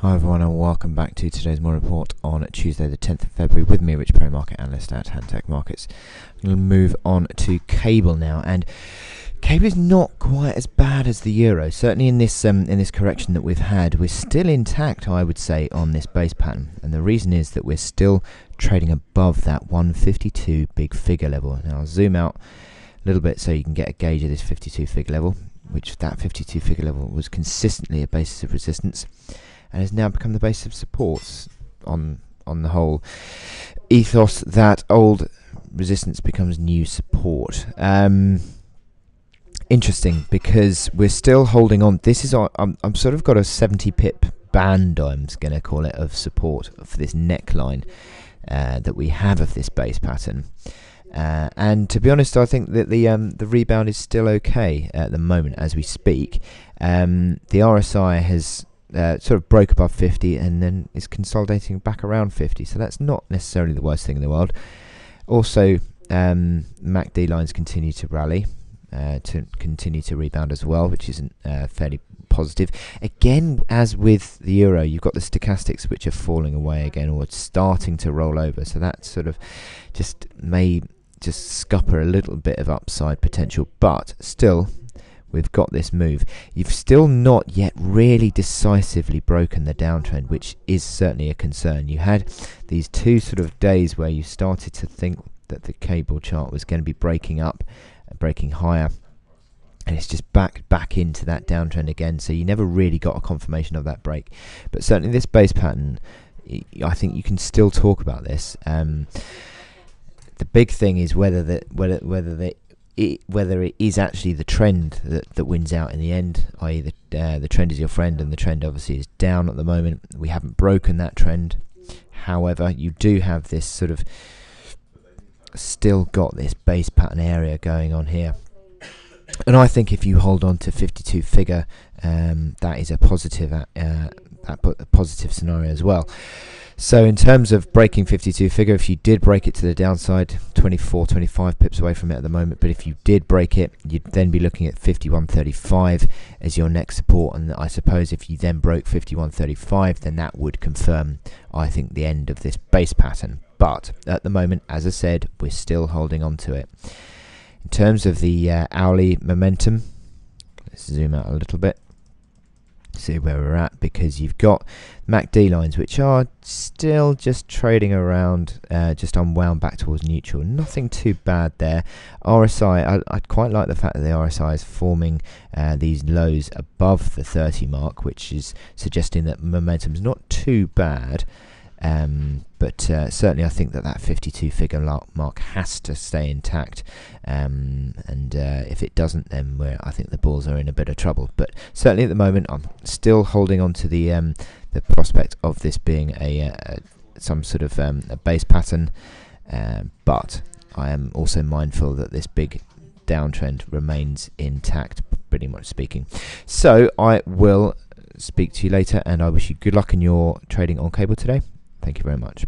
Hi everyone and welcome back to today's morning report on Tuesday the 10th of February with me, Rich Perry, market analyst at Hantech Markets. I'm going to move on to cable now, and cable is not quite as bad as the euro. Certainly in this correction that we've had, we're still intact, I would say, on this base pattern, and the reason is that we're still trading above that 152 big figure level. Now I'll zoom out a little bit so you can get a gauge of this 52 figure level, which that 52 figure level was consistently a basis of resistance and has now become the base of supports on the whole ethos that old resistance becomes new support. Interesting, because we're still holding on. This is I'm sort of got a 70 pip band, I'm going to call it, of support for this neckline that we have of this base pattern. And to be honest, I think that the rebound is still okay at the moment as we speak. The RSI has sort of broke above 50 and then is consolidating back around 50, so that's not necessarily the worst thing in the world. Also, MACD lines continue to rally, to continue to rebound as well, which isn't fairly positive. Again, as with the euro, you've got the stochastics which are falling away again, or starting to roll over, so that sort of may scupper a little bit of upside potential, but still we've got this move. You've still not yet really decisively broken the downtrend, which is certainly a concern. You had these two sort of days where you started to think that the cable chart was going to be breaking up, breaking higher, and it's just back into that downtrend again, so you never really got a confirmation of that break. But certainly this base pattern, I think you can still talk about this. The big thing is whether it is actually the trend that wins out in the end, i.e. the trend is your friend, and the trend obviously is down at the moment. We haven't broken that trend. However, you do have this sort of still got this base pattern area going on here, and I think if you hold on to 52 figure, that is a positive positive scenario as well. So in terms of breaking 52 figure, if you did break it to the downside, 24-25 pips away from it at the moment, but if you did break it, you'd then be looking at 51.35 as your next support, and I suppose if you then broke 51.35, then that would confirm, I think, the end of this base pattern. But at the moment, as I said, we're still holding on to it. In terms of the hourly momentum, let's zoom out a little bit, see where we're at, because you've got MACD lines which are still just trading around, just unwound back towards neutral. Nothing too bad there. RSI, I quite like the fact that the RSI is forming these lows above the 30 mark, which is suggesting that momentum's not too bad. But certainly I think that 52 figure mark has to stay intact, and if it doesn't, then I think the bulls are in a bit of trouble. But certainly at the moment I'm still holding on to the prospect of this being some sort of a base pattern, but I am also mindful that this big downtrend remains intact, pretty much speaking. So I will speak to you later, and I wish you good luck in your trading on cable today. Thank you very much.